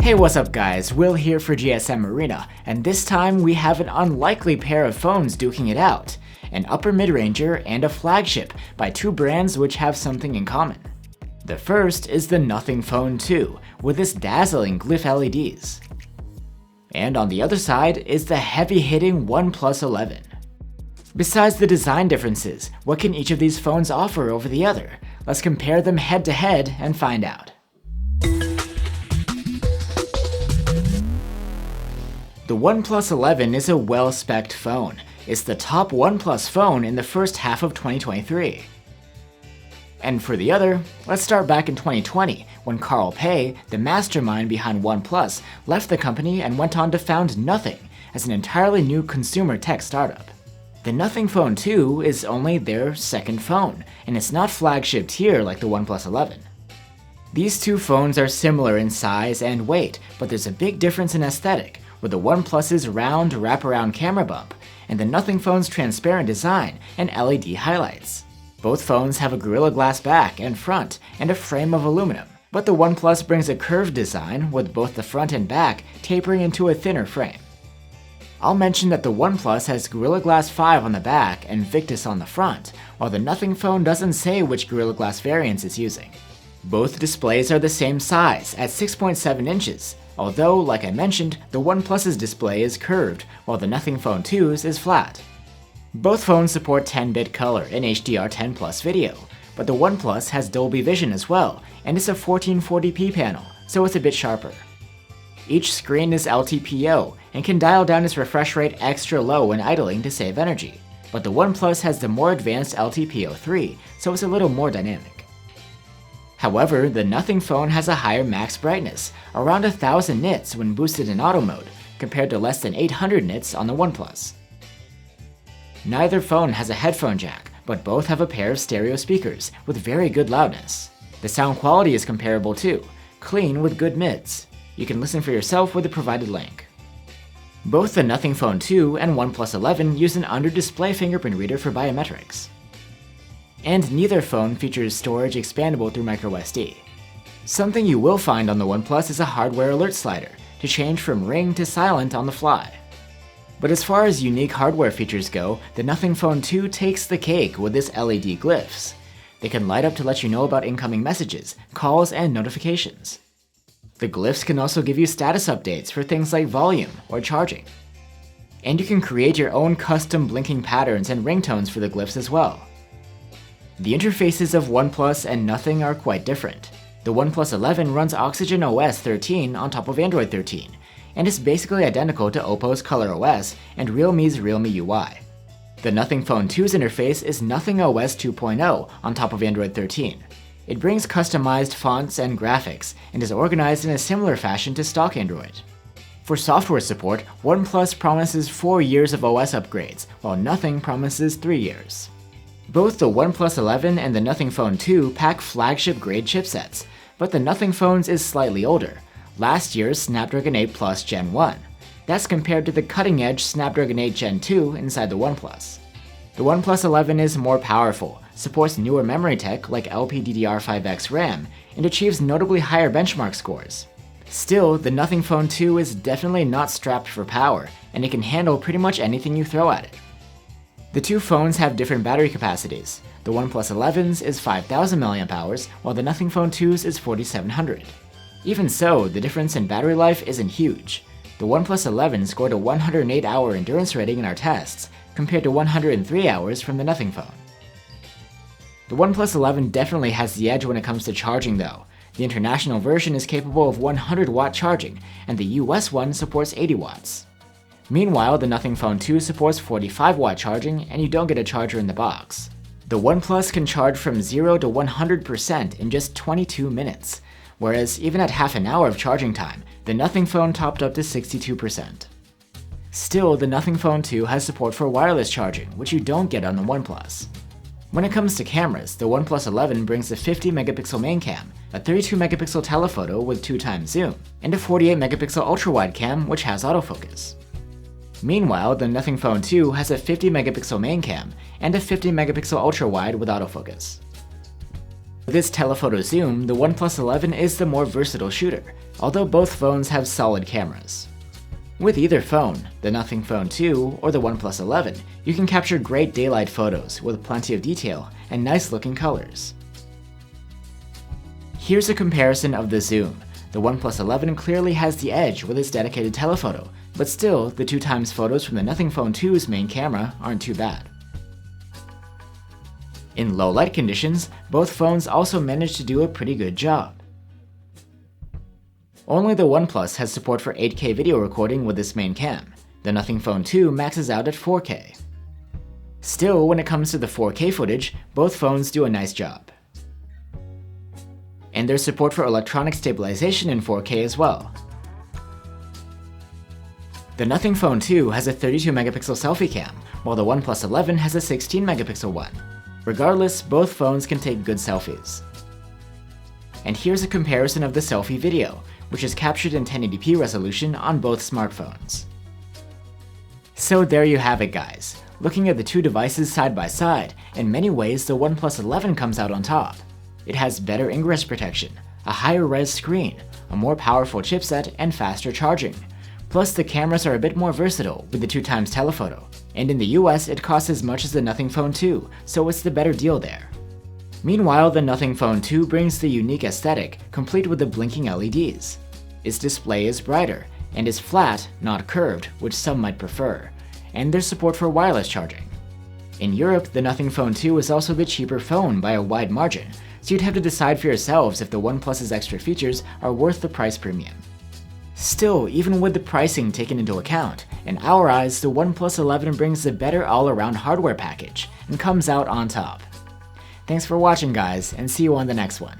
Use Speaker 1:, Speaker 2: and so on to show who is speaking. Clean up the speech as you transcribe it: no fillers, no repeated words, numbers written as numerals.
Speaker 1: Hey, what's up guys, Will here for GSM Arena, and this time we have an unlikely pair of phones duking it out. An upper mid-ranger and a flagship by two brands which have something in common. The first is the Nothing Phone 2 with its dazzling glyph LEDs. And on the other side is the heavy-hitting OnePlus 11. Besides the design differences, what can each of these phones offer over the other? Let's compare them head to head and find out. The OnePlus 11 is a well-spec'd phone. It's the top OnePlus phone in the first half of 2023. And for the other, let's start back in 2020, when Carl Pei, the mastermind behind OnePlus, left the company and went on to found Nothing as an entirely new consumer tech startup. The Nothing Phone 2 is only their second phone, and it's not flagship tier like the OnePlus 11. These two phones are similar in size and weight, but there's a big difference in aesthetic, with the OnePlus's round wraparound camera bump, and the Nothing Phone's transparent design and LED highlights. Both phones have a Gorilla Glass back and front, and a frame of aluminum, but the OnePlus brings a curved design with both the front and back tapering into a thinner frame. I'll mention that the OnePlus has Gorilla Glass 5 on the back and Victus on the front, while the Nothing Phone doesn't say which Gorilla Glass variants it's using. Both displays are the same size, at 6.7 inches, although, like I mentioned, the OnePlus's display is curved, while the Nothing Phone 2's is flat. Both phones support 10-bit color and HDR10 Plus video, but the OnePlus has Dolby Vision as well, and it's a 1440p panel, so it's a bit sharper. Each screen is LTPO, and can dial down its refresh rate extra low when idling to save energy, but the OnePlus has the more advanced LTPO3, so it's a little more dynamic. However, the Nothing Phone has a higher max brightness, around 1000 nits when boosted in auto mode, compared to less than 800 nits on the OnePlus. Neither phone has a headphone jack, but both have a pair of stereo speakers with very good loudness. The sound quality is comparable too, clean with good mids. You can listen for yourself with the provided link. Both the Nothing Phone 2 and OnePlus 11 use an under-display fingerprint reader for biometrics. And neither phone features storage expandable through microSD. Something you will find on the OnePlus is a hardware alert slider to change from ring to silent on the fly. But as far as unique hardware features go, the Nothing Phone 2 takes the cake with its LED glyphs. They can light up to let you know about incoming messages, calls, and notifications. The glyphs can also give you status updates for things like volume or charging. And you can create your own custom blinking patterns and ringtones for the glyphs as well. The interfaces of OnePlus and Nothing are quite different. The OnePlus 11 runs Oxygen OS 13 on top of Android 13, and is basically identical to Oppo's ColorOS and Realme's Realme UI. The Nothing Phone 2's interface is Nothing OS 2.0 on top of Android 13. It brings customized fonts and graphics, and is organized in a similar fashion to stock Android. For software support, OnePlus promises 4 years of OS upgrades, while Nothing promises 3 years. Both the OnePlus 11 and the Nothing Phone 2 pack flagship-grade chipsets, but the Nothing Phone's is slightly older, last year's Snapdragon 8 Plus Gen 1. That's compared to the cutting-edge Snapdragon 8 Gen 2 inside the OnePlus. The OnePlus 11 is more powerful, supports newer memory tech like LPDDR5X RAM, and achieves notably higher benchmark scores. Still, the Nothing Phone 2 is definitely not strapped for power, and it can handle pretty much anything you throw at it. The two phones have different battery capacities. The OnePlus 11's is 5000 mAh, while the Nothing Phone 2's is 4700. Even so, the difference in battery life isn't huge. The OnePlus 11 scored a 108-hour endurance rating in our tests, compared to 103 hours from the Nothing Phone. The OnePlus 11 definitely has the edge when it comes to charging though. The international version is capable of 100-watt charging, and the US one supports 80 watts. Meanwhile, the Nothing Phone 2 supports 45-watt charging, and you don't get a charger in the box. The OnePlus can charge from 0 to 100% in just 22 minutes, whereas even at half an hour of charging time, the Nothing Phone topped up to 62%. Still, the Nothing Phone 2 has support for wireless charging, which you don't get on the OnePlus. When it comes to cameras, the OnePlus 11 brings a 50-megapixel main cam, a 32-megapixel telephoto with 2x zoom, and a 48-megapixel ultra-wide cam which has autofocus. Meanwhile, the Nothing Phone 2 has a 50-megapixel main cam and a 50-megapixel ultra-wide with autofocus. With its telephoto zoom, the OnePlus 11 is the more versatile shooter, although both phones have solid cameras. With either phone, the Nothing Phone 2 or the OnePlus 11, you can capture great daylight photos with plenty of detail and nice-looking colors. Here's a comparison of the zoom. The OnePlus 11 clearly has the edge with its dedicated telephoto, but still, the 2x photos from the Nothing Phone 2's main camera aren't too bad. In low light conditions, both phones also manage to do a pretty good job. Only the OnePlus has support for 8K video recording with its main cam. The Nothing Phone 2 maxes out at 4K. Still, when it comes to the 4K footage, both phones do a nice job. And there's support for electronic stabilization in 4K as well. The Nothing Phone 2 has a 32-megapixel selfie cam, while the OnePlus 11 has a 16-megapixel one. Regardless, both phones can take good selfies. And here's a comparison of the selfie video, which is captured in 1080p resolution on both smartphones. So there you have it, guys. Looking at the two devices side by side, in many ways the OnePlus 11 comes out on top. It has better ingress protection, a higher res screen, a more powerful chipset, and faster charging. Plus, the cameras are a bit more versatile with the 2x telephoto. And in the US, it costs as much as the Nothing Phone 2, so it's the better deal there. Meanwhile, the Nothing Phone 2 brings the unique aesthetic, complete with the blinking LEDs. Its display is brighter, and is flat, not curved, which some might prefer. And there's support for wireless charging. In Europe, the Nothing Phone 2 is also the cheaper phone by a wide margin, so you'd have to decide for yourselves if the OnePlus's extra features are worth the price premium. Still, even with the pricing taken into account, in our eyes, the OnePlus 11 brings the better all-around hardware package and comes out on top. Thanks for watching, guys, and see you on the next one.